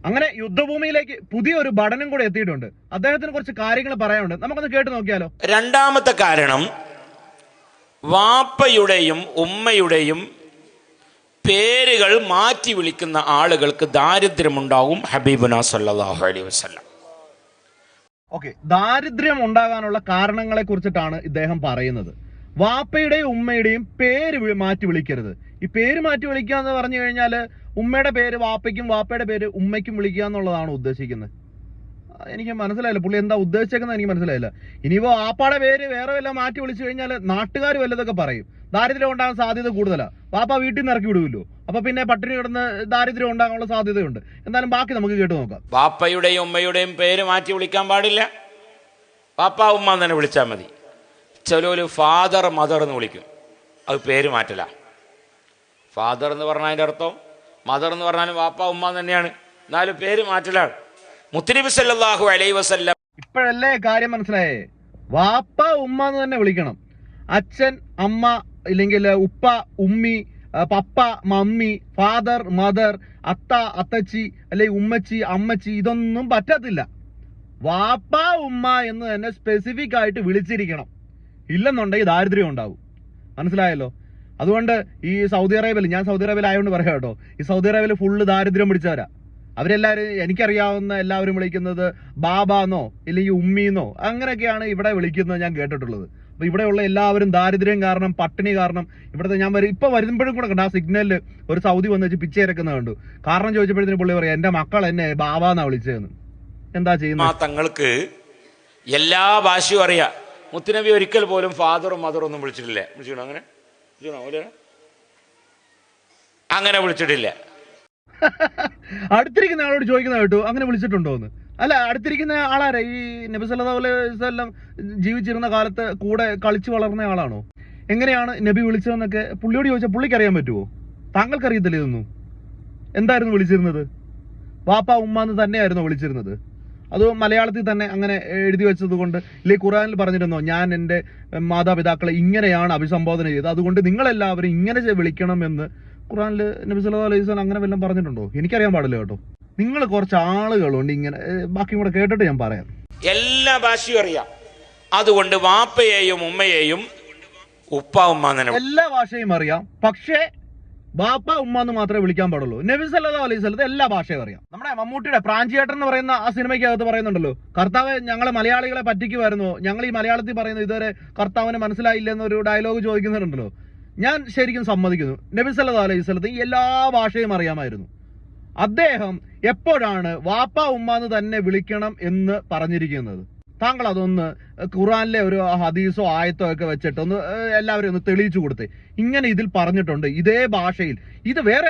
അങ്ങനെ യുദ്ധഭൂമിയിലേക്ക് പുതിയൊരു ഭടനും കൂടെ എത്തിയിട്ടുണ്ട്. അദ്ദേഹത്തിന് കുറച്ച് കാര്യങ്ങൾ പറയാനുണ്ട്, നമുക്കൊന്ന് കേട്ട് നോക്കിയാലോ. രണ്ടാമത്തെ കാരണം, വാപ്പയുടെയും ഉമ്മയുടെയും പേരുകൾ മാറ്റി വിളിക്കുന്ന ആളുകൾക്ക് ദാരിദ്ര്യമുണ്ടാവും. ഹബീബുനാ സല്ലല്ലാഹു അലൈഹി വസല്ലം. ഓക്കെ, ദാരിദ്ര്യം ഉണ്ടാകാനുള്ള കാരണങ്ങളെ കുറിച്ചിട്ടാണ് ഇദ്ദേഹം പറയുന്നത്. വാപ്പയുടെയും ഉമ്മയുടെയും പേര് മാറ്റി വിളിക്കരുത്. ഈ പേര് മാറ്റി വിളിക്കുക എന്ന് പറഞ്ഞു കഴിഞ്ഞാൽ ഉമ്മയുടെ പേര് വാപ്പയ്ക്കും വാപ്പയുടെ പേര് ഉമ്മയ്ക്കും വിളിക്കുക എന്നുള്ളതാണ് ഉദ്ദേശിക്കുന്നത്. എനിക്ക് മനസ്സിലായില്ല പുള്ളി എന്താ ഉദ്ദേശിച്ചേക്കുന്നത്, എനിക്ക് മനസ്സിലായില്ല. ഇനിയിപ്പോ വാപ്പയുടെ പേര് വേറെ വല്ലതും മാറ്റി വിളിച്ചു കഴിഞ്ഞാൽ നാട്ടുകാർ വല്ലതൊക്കെ പറയും, ദാരിദ്ര്യം ഉണ്ടാകാൻ സാധ്യത കൂടുതലാണ്. വാപ്പ വീട്ടിൽ നിന്ന് ഇറക്കി വിടുമല്ലോ, അപ്പൊ പിന്നെ പട്ടിണി കിടന്ന് ദാരിദ്ര്യം ഉണ്ടാകാനുള്ള സാധ്യതയുണ്ട്. എന്നാലും ബാക്കി നമുക്ക് കേട്ട് നോക്കാം. വാപ്പയുടെയും ഉമ്മയുടെയും പേര് മാറ്റി വിളിക്കാൻ പാടില്ല. വാപ്പ ഉമ്മ എന്ന് തന്നെ വിളിച്ചാൽ മതി. ചിലര് ഫാദർ മദർ എന്ന് വിളിക്കും, അത് പേര് മാറ്റല. ഫാദർ എന്ന് പറഞ്ഞാൽ അതിൻ്റെ അർത്ഥം മദർ എന്ന് പറഞ്ഞാലും വാപ്പ ഉമ്മ തന്നെയാണ്, എന്നാലും പേര് മാറ്റലാണ്. മുത്തുനബി സല്ലല്ലാഹു അലൈഹി വസല്ലം ഇപ്പോഴല്ലേ കാര്യം മനസ്സിലായേ? വാപ്പ ഉമ്മ എന്ന് തന്നെ വിളിക്കണം. അച്ഛൻ അമ്മ, ഇല്ലെങ്കിൽ ഉപ്പ ഉമ്മി, പപ്പ മമ്മി, ഫാദർ മദർ, അത്ത അത്തച്ചി, അല്ലെങ്കിൽ ഉമ്മച്ചി അമ്മച്ചി, ഇതൊന്നും പറ്റത്തില്ല. വാപ്പ ഉമ്മ എന്ന് തന്നെ സ്പെസിഫിക് ആയിട്ട് വിളിച്ചിരിക്കണം. ഇല്ലെന്നുണ്ടെങ്കിൽ ദാരിദ്ര്യം ഉണ്ടാവും. മനസ്സിലായല്ലോ? അതുകൊണ്ട് ഈ സൗദി അറേബ്യയിൽ, ഞാൻ സൗദി അറേബ്യയിൽ ആയതുകൊണ്ട് പറയാം കേട്ടോ, ഈ സൗദി അറേബ്യയിൽ ഫുള്ള് ദാരിദ്ര്യം പിടിച്ചവരാ. അവരെല്ലാവരും, എനിക്കറിയാവുന്ന എല്ലാവരും വിളിക്കുന്നത് ബാബാന്നോ ഇല്ലെങ്കിൽ ഉമ്മീന്നോ അങ്ങനെയൊക്കെയാണ് ഇവിടെ വിളിക്കുന്നത് ഞാൻ കേട്ടിട്ടുള്ളത്. അപ്പൊ ഇവിടെയുള്ള എല്ലാവരും ദാരിദ്ര്യം കാരണം, പട്ടിണി കാരണം, ഇവിടുത്തെ ഞാൻ ഇപ്പൊ വരുമ്പോഴും കൂടെ കണ്ടു ആ സിഗ്നലിൽ ഒരു സൗദി വന്ന് വെച്ച് പിച്ച ഇറക്കുന്നത് കണ്ടു. കാരണം ചോദിച്ചപ്പോഴത്തേന് പുള്ളി പറയാം, എന്റെ മക്കൾ എന്നെ ബാബാന്നാ വിളിച്ചതെന്ന്. എന്താ ചെയ്യുന്നത്? തങ്ങൾക്ക് എല്ലാ ഭാഷയും അറിയാം. മുത്തുനബി ഒരിക്കൽ പോലും ഫാദറും മദറും ഒന്നും വിളിച്ചിട്ടില്ല. വിളിച്ചിട്ടോ? അങ്ങനെ വിളിച്ചിട്ടില്ല. അടുത്തിരിക്കുന്ന ആളോട് ചോദിക്കുന്ന കേട്ടു, അങ്ങനെ വിളിച്ചിട്ടുണ്ടോ എന്ന്. അല്ല, അടുത്തിരിക്കുന്ന ആളാരാ? ഈ നബി സല്ലല്ലാഹു അലൈഹി വസല്ലം ജീവിച്ചിരുന്ന കാലത്ത് കൂടെ കളിച്ചു വളർന്ന ആളാണോ? എങ്ങനെയാണ് നബി വിളിച്ചതെന്നൊക്കെ പുള്ളിയോട് ചോദിച്ചാൽ പുള്ളിക്ക് അറിയാൻ പറ്റുമോ? താങ്കൾക്ക് അറിയത്തില്ല ഇതൊന്നും. എന്തായിരുന്നു വിളിച്ചിരുന്നത്? വാപ്പ ഉമ്മ എന്ന് തന്നെയായിരുന്നോ വിളിച്ചിരുന്നത്? അത് മലയാളത്തിൽ തന്നെ അങ്ങനെ എഴുതി വെച്ചത് കൊണ്ട്, ഇല്ലെങ്കിൽ ഖുർആനിൽ പറഞ്ഞിരുന്നോ, ഞാൻ എൻ്റെ മാതാപിതാക്കളെ ഇങ്ങനെയാണ് അഭിസംബോധന ചെയ്തത്, അതുകൊണ്ട് നിങ്ങളെല്ലാവരും ഇങ്ങനെ വിളിക്കണം എന്ന് ഖുർആനിൽ നബി സല്ലല്ലാഹു അലൈഹി വസല്ലം അങ്ങനെ വല്ലതും പറഞ്ഞിട്ടുണ്ടോ? എനിക്കറിയാൻ പാടില്ല കേട്ടോ. നിങ്ങൾ കുറച്ച് ആളുകളുണ്ട് ഇങ്ങനെ, ബാക്കി കൂടെ കേട്ടിട്ട് ഞാൻ പറയാം. എല്ലാ ഭാഷയും അറിയാം. അതുകൊണ്ട് വാപ്പയെയും ഉമ്മയെയും ഉപ്പ ഉമ്മ തന്നെ എല്ലാ ഭാഷയും അറിയാം. പക്ഷേ ബാപ്പ ഉമ്മ എന്ന് മാത്രമേ വിളിക്കാൻ പാടുള്ളൂ. നബി സല്ലല്ലാഹു അലൈഹി വസല്ലം എല്ലാ ഭാഷയും അറിയാം. നമ്മുടെ മമ്മൂട്ടിയുടെ പ്രാഞ്ചിയേട്ടൻ എന്ന് പറയുന്ന ആ സിനിമയ്ക്കകത്ത് പറയുന്നുണ്ടല്ലോ, കർത്താവ് ഞങ്ങളെ മലയാളികളെ പറ്റിക്കുമായിരുന്നു, ഞങ്ങൾ ഈ മലയാളത്തിൽ പറയുന്നത് ഇതുവരെ കർത്താവിന് മനസ്സിലായില്ല എന്നൊരു ഡയലോഗ് ചോദിക്കുന്നുണ്ടല്ലോ. ഞാൻ ശരിക്കും സമ്മതിക്കുന്നു, നബി സല്ലല്ലാഹു അലൈഹി വസല്ലം ഈ എല്ലാ ഭാഷയും അറിയാമായിരുന്നു. അദ്ദേഹം എപ്പോഴാണ് വാപ്പ ഉമ്മ എന്ന് തന്നെ വിളിക്കണം എന്ന് പറഞ്ഞിരിക്കുന്നത്? താങ്കൾ അതൊന്ന് ഖുർആനിലെ ഒരു ഹദീസോ ആയത്തോ ഒക്കെ വെച്ചിട്ട് ഒന്ന് എല്ലാവരും ഒന്ന് തെളിയിച്ചു കൊടുത്തേ. ഇങ്ങനെ ഇതിൽ പറഞ്ഞിട്ടുണ്ട്, ഇതേ ഭാഷയിൽ, ഇത് വേറെ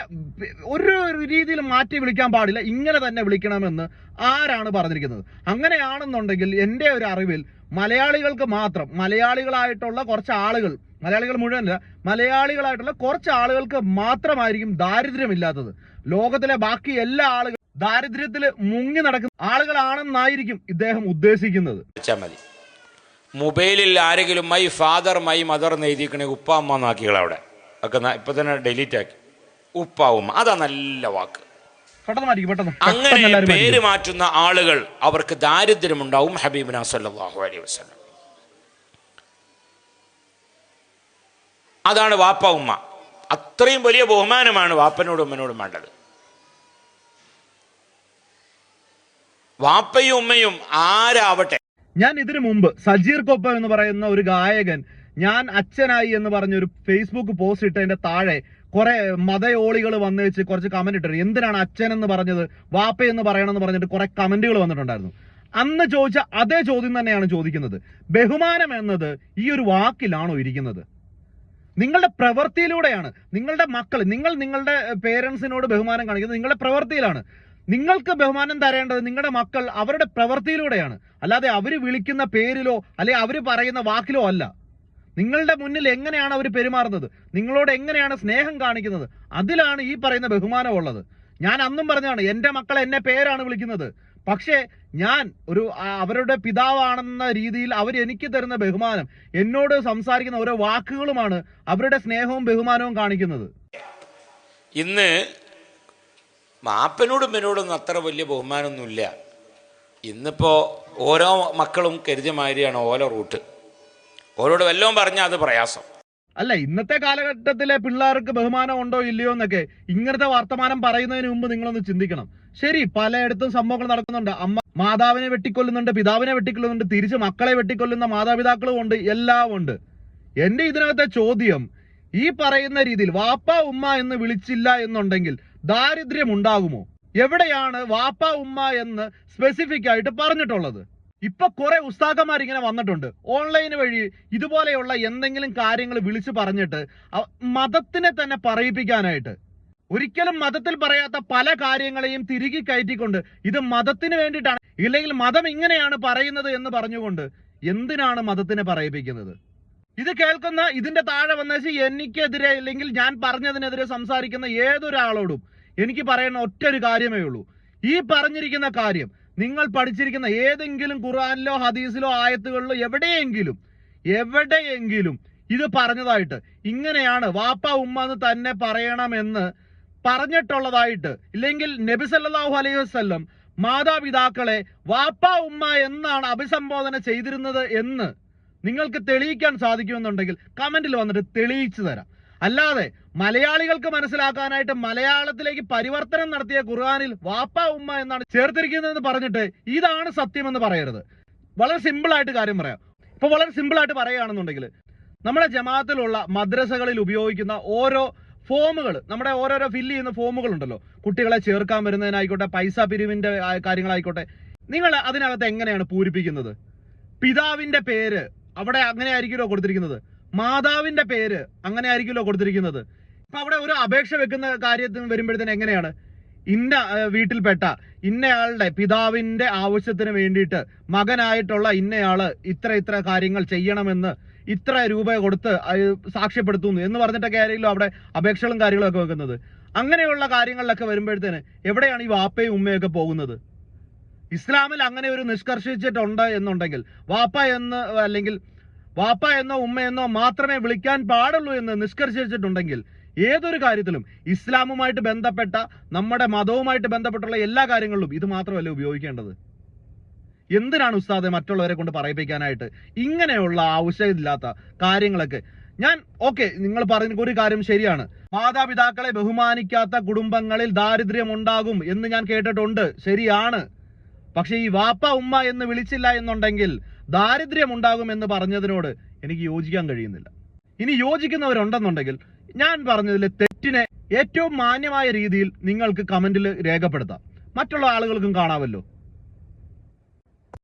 ഒരു രീതിയിൽ മാറ്റി വിളിക്കാൻ പാടില്ല, ഇങ്ങനെ തന്നെ വിളിക്കണമെന്ന് ആരാണ് പറഞ്ഞിരിക്കുന്നത്? അങ്ങനെയാണെന്നുണ്ടെങ്കിൽ എൻ്റെ ഒരു അറിവിൽ മലയാളികൾക്ക് മാത്രം, മലയാളികളായിട്ടുള്ള കുറച്ച് ആളുകൾ, മലയാളികൾ മുഴുവനല്ല, മലയാളികളായിട്ടുള്ള കുറച്ച് ആളുകൾക്ക് മാത്രമായിരിക്കും ദാരിദ്ര്യമില്ലാത്തത്. ലോകത്തിലെ ബാക്കി എല്ലാ ആളുകളും ദാരിദ്ര്യത്തിൽ മുങ്ങി നടക്കുന്ന ആളുകളാണെന്നായിരിക്കും ഇദ്ദേഹം ഉദ്ദേശിക്കുന്നത്. മതി. മൊബൈലിൽ ആരെങ്കിലും മൈ ഫാദർ മൈ മദർ എന്ന് എഴുതിക്കണേ ഉപ്പ അമ്മ എന്നാക്കികൾ അവിടെ ഒക്കെ ഇപ്പൊ തന്നെ ഡിലീറ്റ് ആക്കി. ഉപ്പ ഉമ്മ, അതാ നല്ല വാക്ക്. അങ്ങനെ പേര് മാറ്റുന്ന ആളുകൾ അവർക്ക് ദാരിദ്ര്യമുണ്ടാവും. ഹബീബുനാ സല്ലല്ലാഹു അലൈഹി വസല്ലം അതാണ് വാപ്പ ഉമ്മ. അത്രയും വലിയ ബഹുമാനമാണ് വാപ്പനോടും ഉമ്മനോടും വേണ്ടത്. വാപ്പയും ഉമ്മയും ആരാവട്ടെ. ഞാൻ ഇതിനു മുമ്പ് സജീർ കൊപ്പം എന്ന് പറയുന്ന ഒരു ഗായകൻ ഞാൻ അച്ഛനായി എന്ന് പറഞ്ഞൊരു ഫേസ്ബുക്ക് പോസ്റ്റ് ഇട്ടതിന്റെ താഴെ കുറെ മതയോളികൾ വന്നു വെച്ച് കുറച്ച് കമന്റ് ഇട്ടു. എന്തിനാണ് അച്ഛൻ എന്ന് പറഞ്ഞത്, വാപ്പ എന്ന് പറയണമെന്ന് പറഞ്ഞിട്ട് കുറെ കമന്റുകൾ വന്നിട്ടുണ്ടായിരുന്നു. അന്ന് ചോദിച്ച അതേ ചോദ്യം തന്നെയാണ് ചോദിക്കുന്നത്. ബഹുമാനം എന്നത് ഈ ഒരു വാക്കിലാണോ ഇരിക്കുന്നത്? നിങ്ങളുടെ പ്രവൃത്തിയിലൂടെയാണ്. നിങ്ങളുടെ മക്കൾ, നിങ്ങളുടെ പേരൻസിനോട് ബഹുമാനം കാണിക്കുന്നത് നിങ്ങളുടെ പ്രവൃത്തിയിലാണ്. നിങ്ങൾക്ക് ബഹുമാനം തരേണ്ടത് നിങ്ങളുടെ മക്കൾ അവരുടെ പ്രവൃത്തിയിലൂടെയാണ്, അല്ലാതെ അവര് വിളിക്കുന്ന പേരിലോ അല്ലെങ്കിൽ അവര് പറയുന്ന വാക്കിലോ അല്ല. നിങ്ങളുടെ മുന്നിൽ എങ്ങനെയാണ് അവർ പെരുമാറുന്നത്, നിങ്ങളോട് എങ്ങനെയാണ് സ്നേഹം കാണിക്കുന്നത്, അതിലാണ് ഈ പറയുന്ന ബഹുമാനം ഉള്ളത്. ഞാൻ അന്നും പറഞ്ഞാണ്, എൻ്റെ മക്കൾ എന്നെ പേരാണ് വിളിക്കുന്നത്, പക്ഷേ ഞാൻ ഒരു അവരുടെ പിതാവാണെന്ന രീതിയിൽ അവർ എനിക്ക് തരുന്ന ബഹുമാനം, എന്നോട് സംസാരിക്കുന്ന ഓരോ വാക്കുകളുമാണ് അവരുടെ സ്നേഹവും ബഹുമാനവും കാണിക്കുന്നത്. ഇന്ന് മാപ്പനോടും ഇവനോടൊന്നും അത്ര വലിയ ബഹുമാനമൊന്നുമില്ല. ഇന്നിപ്പോൾ ഓരോ മക്കളും കരുതിയ മാതിരിയാണ് ഓരോ റൂട്ട്. ഓരോട് വല്ലതും പറഞ്ഞാൽ അത് പ്രയാസം. അല്ല, ഇന്നത്തെ കാലഘട്ടത്തിലെ പിള്ളേർക്ക് ബഹുമാനം ഉണ്ടോ ഇല്ലയോ എന്നൊക്കെ ഇങ്ങനത്തെ വർത്തമാനം പറയുന്നതിന് മുമ്പ് നിങ്ങളൊന്ന് ചിന്തിക്കണം. ശരി, പലയിടത്തും സംഭവങ്ങൾ നടക്കുന്നുണ്ട്. അമ്മ മാതാവിനെ വെട്ടിക്കൊല്ലുന്നുണ്ട്, പിതാവിനെ വെട്ടിക്കൊല്ലുന്നുണ്ട്, തിരിച്ച് മക്കളെ വെട്ടിക്കൊല്ലുന്ന മാതാപിതാക്കളും ഉണ്ട്, എല്ലാം ഉണ്ട്. എന്റെ ഇതിനകത്തെ ചോദ്യം, ഈ പറയുന്ന രീതിയിൽ വാപ്പ ഉമ്മ എന്ന് വിളിച്ചില്ല എന്നുണ്ടെങ്കിൽ ദാരിദ്ര്യം ഉണ്ടാകുമോ? എവിടെയാണ് വാപ്പ ഉമ്മ എന്ന് സ്പെസിഫിക് ആയിട്ട് പറഞ്ഞിട്ടുള്ളത്? ഇപ്പൊ കുറെ ഉസ്താദന്മാർ ഇങ്ങനെ വന്നിട്ടുണ്ട് ഓൺലൈൻ വഴി ഇതുപോലെയുള്ള എന്തെങ്കിലും കാര്യങ്ങൾ വിളിച്ചു പറഞ്ഞിട്ട് മതത്തിനെ തന്നെ പറയിപ്പിക്കാനായിട്ട്. ഒരിക്കലും മതത്തിൽ പറയാത്ത പല കാര്യങ്ങളെയും തിരികെ കയറ്റിക്കൊണ്ട് ഇത് മതത്തിന് വേണ്ടിയിട്ടാണ്, ഇല്ലെങ്കിൽ മതം ഇങ്ങനെയാണ് പറയുന്നത് എന്ന് പറഞ്ഞുകൊണ്ട് എന്തിനാണ് മതത്തിനെ പറയിപ്പിക്കുന്നത്? ഇത് കേൾക്കുന്ന, ഇതിന്റെ താഴെ വന്നേച്ച് എനിക്കെതിരെ അല്ലെങ്കിൽ ഞാൻ പറഞ്ഞതിനെതിരെ സംസാരിക്കുന്ന ഏതൊരാളോടും എനിക്ക് പറയുന്ന ഒറ്റൊരു കാര്യമേ ഉള്ളൂ. ഈ പറഞ്ഞിരിക്കുന്ന കാര്യം നിങ്ങൾ പഠിച്ചിരിക്കുന്ന ഏതെങ്കിലും ഖുർആനിലോ ഹദീസിലോ ആയത്തുകളിലോ എവിടെയെങ്കിലും ഇത് പറഞ്ഞതായിട്ട്, ഇങ്ങനെയാണ് വാപ്പ ഉമ്മ എന്ന് തന്നെ പറയണമെന്ന് പറഞ്ഞിട്ടുള്ളതായിട്ട്, ഇല്ലെങ്കിൽ നബി സല്ലല്ലാഹു അലൈഹി വസല്ലം മാതാപിതാക്കളെ വാപ്പ ഉമ്മ എന്നാണ് അഭിസംബോധന ചെയ്തിരുന്നത് എന്ന് നിങ്ങൾക്ക് തെളിയിക്കാൻ സാധിക്കുമെന്നുണ്ടെങ്കിൽ കമന്റിൽ വന്നിട്ട് തെളിയിച്ചു തരാം. അല്ലാതെ മലയാളികൾക്ക് മനസ്സിലാക്കാനായിട്ട് മലയാളത്തിലേക്ക് പരിവർത്തനം നടത്തിയ ഖുർആനിൽ വാപ്പ ഉമ്മ എന്നാണ് ചേർത്തിരിക്കുന്നതെന്ന് പറഞ്ഞിട്ട് ഇതാണ് സത്യമെന്ന് പറയരുത്. വളരെ സിമ്പിളായിട്ട് കാര്യം പറയാം. ഇപ്പൊ വളരെ സിമ്പിളായിട്ട് പറയുകയാണെന്നുണ്ടെങ്കിൽ, നമ്മുടെ ജമാഅത്തിലുള്ള മദ്രസകളിൽ ഉപയോഗിക്കുന്ന ഓരോ ഫോമുകൾ, നമ്മുടെ ഓരോരോ ഫില്ല് ചെയ്യുന്ന ഫോമുകൾ ഉണ്ടല്ലോ, കുട്ടികളെ ചേർക്കാൻ വരുന്നതിനായിക്കോട്ടെ, പൈസ പിരിവിന്റെ കാര്യങ്ങളായിക്കോട്ടെ, നിങ്ങൾ അതിനകത്ത് എങ്ങനെയാണ് പൂരിപ്പിക്കുന്നത്? പിതാവിന്റെ പേര് അവിടെ അങ്ങനെ ആയിരിക്കുമല്ലോ കൊടുത്തിരിക്കുന്നത്, മാതാവിന്റെ പേര് അങ്ങനെ ആയിരിക്കുമല്ലോ കൊടുത്തിരിക്കുന്നത്. ഇപ്പൊ അവിടെ ഒരു അപേക്ഷ വെക്കുന്ന കാര്യത്തിന് വരുമ്പോഴത്തേന് എങ്ങനെയാണ് ഇന്ന വീട്ടിൽപ്പെട്ട ഇന്നയാളുടെ പിതാവിന്റെ ആവശ്യത്തിന് വേണ്ടിയിട്ട് മകനായിട്ടുള്ള ഇന്നയാള് ഇത്ര കാര്യങ്ങൾ ചെയ്യണമെന്ന് ഇത്ര രൂപ കൊടുത്ത് സാക്ഷ്യപ്പെടുത്തുന്നു എന്ന് പറഞ്ഞിട്ടൊക്കെ ആയിരിക്കും അവിടെ അപേക്ഷകളും കാര്യങ്ങളും ഒക്കെ വെക്കുന്നത്. അങ്ങനെയുള്ള കാര്യങ്ങളിലൊക്കെ വരുമ്പോഴത്തേന് എവിടെയാണ് ഈ വാപ്പയും ഉമ്മയൊക്കെ പോകുന്നത്? ഇസ്ലാമിൽ അങ്ങനെ ഒരു നിഷ്കർഷിച്ചിട്ടുണ്ട് എന്നുണ്ടെങ്കിൽ വാപ്പ എന്ന് അല്ലെങ്കിൽ വാപ്പ എന്നോ ഉമ്മയെന്നോ മാത്രമേ വിളിക്കാൻ പാടുള്ളൂ എന്ന് നിഷ്കർഷിച്ചിട്ടുണ്ടെങ്കിൽ ഏതൊരു കാര്യത്തിലും ഇസ്ലാമുമായിട്ട് ബന്ധപ്പെട്ട, നമ്മുടെ മതവുമായിട്ട് ബന്ധപ്പെട്ടുള്ള എല്ലാ കാര്യങ്ങളിലും ഇത് മാത്രമല്ല ഉപയോഗിക്കേണ്ടത്. എന്തിനാണ് ഉസ്താദെ മറ്റുള്ളവരെ കൊണ്ട് പറയിപ്പിക്കാനായിട്ട് ഇങ്ങനെയുള്ള ആവശ്യമില്ലാത്ത കാര്യങ്ങളൊക്കെ? ഞാൻ ഓക്കെ, നിങ്ങൾ പറഞ്ഞ ഒരു കാര്യം ശരിയാണ്, മാതാപിതാക്കളെ ബഹുമാനിക്കാത്ത കുടുംബങ്ങളിൽ ദാരിദ്ര്യം ഉണ്ടാകും എന്ന് ഞാൻ കേട്ടിട്ടുണ്ട്, ശരിയാണ്. പക്ഷെ ഈ വാപ്പ ഉമ്മ എന്ന് വിളിച്ചില്ല എന്നുണ്ടെങ്കിൽ ദാരിദ്ര്യം ഉണ്ടാകും എന്ന് പറഞ്ഞതിനോട് എനിക്ക് യോജിക്കാൻ കഴിയുന്നില്ല. ഇനി യോജിക്കുന്നവരുണ്ടെന്നുണ്ടെങ്കിൽ ഞാൻ പറഞ്ഞതിൽ തെറ്റിനെ ഏറ്റവും മാന്യമായ രീതിയിൽ നിങ്ങൾക്ക് കമന്റിൽ രേഖപ്പെടുത്താം, മറ്റുള്ള ആളുകൾക്കും കാണാമല്ലോ.